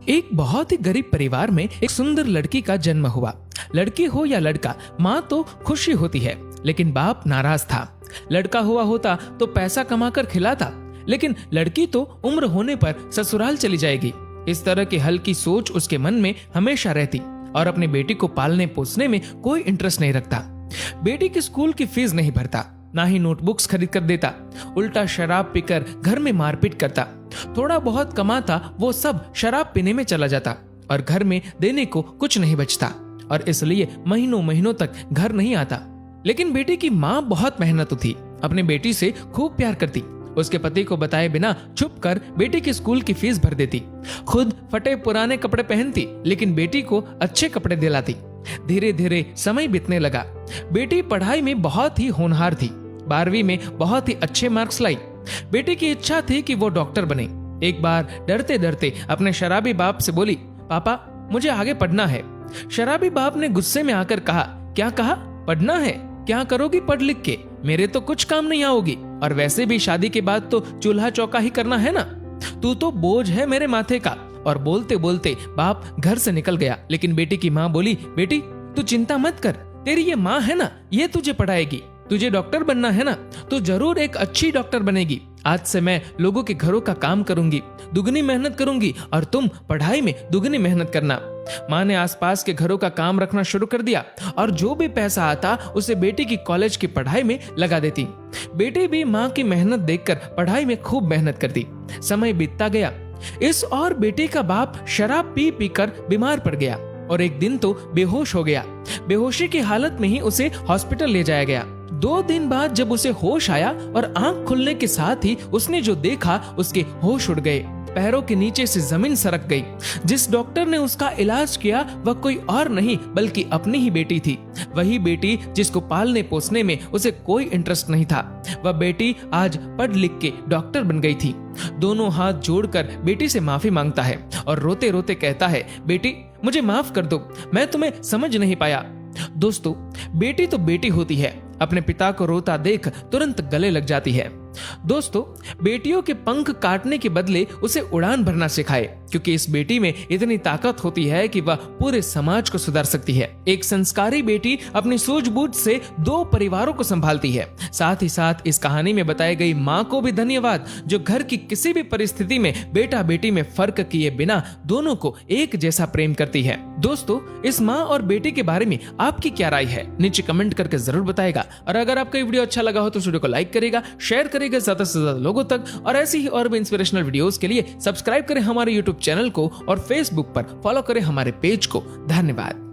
एक बहुत ही गरीब परिवार में एक सुंदर लड़की का जन्म हुआ। लड़की हो या लड़का, माँ तो खुशी होती है, लेकिन बाप नाराज था। लड़का हुआ होता तो पैसा कमाकर खिलाता, लेकिन लड़की तो उम्र होने पर ससुराल चली जाएगी। इस तरह की हल्की सोच उसके मन में हमेशा रहती और अपनी बेटी को पालने पोसने में कोई इंटरेस्ट नहीं रखता। बेटी की स्कूल की फीस नहीं भरता, ना ही नोटबुक्स खरीद कर देता, उल्टा शराब पीकर घर में मारपीट करता। थोड़ा बहुत कमाता वो सब शराब पीने में चला जाता और घर में देने को कुछ नहीं बचता और इसलिए महीनों महीनों तक घर नहीं आता। लेकिन बेटी की माँ बहुत मेहनतू थी, अपनी बेटी से खूब प्यार करती। उसके पति को बताए बिना छुप कर बेटी की स्कूल की फीस भर देती, खुद फटे पुराने कपड़े पहनती, लेकिन बेटी को अच्छे कपड़े दिलाती। धीरे धीरे समय बीतने लगा। बेटी पढ़ाई में बहुत ही होनहार थी, 12वीं में बहुत ही अच्छे मार्क्स लाई। बेटी की इच्छा थी कि वो डॉक्टर बने। एक बार डरते डरते अपने शराबी बाप से बोली, पापा मुझे आगे पढ़ना है। शराबी बाप ने गुस्से में आकर कहा, क्या कहा? पढ़ना है? क्या करोगी पढ़ लिख के? मेरे तो कुछ काम नहीं आओगी, और वैसे भी शादी के बाद तो चूल्हा चौका ही करना है ना। तू तो बोझ है मेरे माथे का। और बोलते बोलते बाप घर से निकल गया। लेकिन बेटी की माँ बोली, बेटी तू चिंता मत कर, तेरी ये माँ है ना, ये तुझे पढ़ाएगी। तुझे डॉक्टर बनना है ना, तो जरूर एक अच्छी डॉक्टर बनेगी। आज से मैं लोगों के घरों का काम करूंगी, दुगनी मेहनत करूंगी, और तुम पढ़ाई में दुगनी मेहनत करना। माँ ने आसपास के घरों का काम रखना शुरू कर दिया और जो भी पैसा आता उसे बेटी की कॉलेज की पढ़ाई में लगा देती। बेटी भी माँ की मेहनत देखकर पढ़ाई में खूब मेहनत करती। समय बीतता गया। इस और बेटी का बाप शराब पी पी कर बीमार पड़ गया और एक दिन तो बेहोश हो गया। बेहोशी की हालत में ही उसे हॉस्पिटल ले जाया गया। 2 दिन बाद जब उसे होश आया और आंख खुलने के साथ ही उसने जो देखा उसके होश उड़ गए। पैरों के नीचे से जमीन सरक गई। जिस डॉक्टर ने उसका इलाज किया वह कोई और नहीं बल्कि अपनी ही बेटी थी। वही बेटी जिसको पालने पोसने में उसे कोई इंटरेस्ट नहीं था। वह बेटी आज पढ़ लिख के डॉक्टर बन गई थी। दोनों हाथ जोड़कर बेटी से माफी मांगता है और रोते रोते कहता है, बेटी मुझे माफ कर दो, मैं तुम्हें समझ नहीं पाया। दोस्तों, बेटी तो बेटी होती है, अपने पिता को रोता देख तुरंत गले लग जाती है। दोस्तों, बेटियों के पंख काटने के बदले उसे उड़ान भरना सिखाए, क्योंकि इस बेटी में इतनी ताकत होती है कि वह पूरे समाज को सुधार सकती है। एक संस्कारी बेटी अपनी सूझबूझ से 2 परिवारों को संभालती है। साथ ही साथ इस कहानी में बताई गई माँ को भी धन्यवाद, जो घर की किसी भी परिस्थिति में बेटा बेटी में फर्क किए बिना दोनों को एक जैसा प्रेम करती है। दोस्तों, इस माँ और बेटी के बारे में आपकी क्या राय है? नीचे कमेंट करके जरूर बताएगा। और अगर आपको ये वीडियो अच्छा लगा हो तो वीडियो को लाइक करेगा, शेयर करेगा ज्यादा से ज्यादा लोगों तक, और ऐसी ही और भी इंस्पिरेशनल वीडियोस के लिए सब्सक्राइब करें हमारे यूट्यूब चैनल को और फेसबुक पर फॉलो करें हमारे पेज को। धन्यवाद।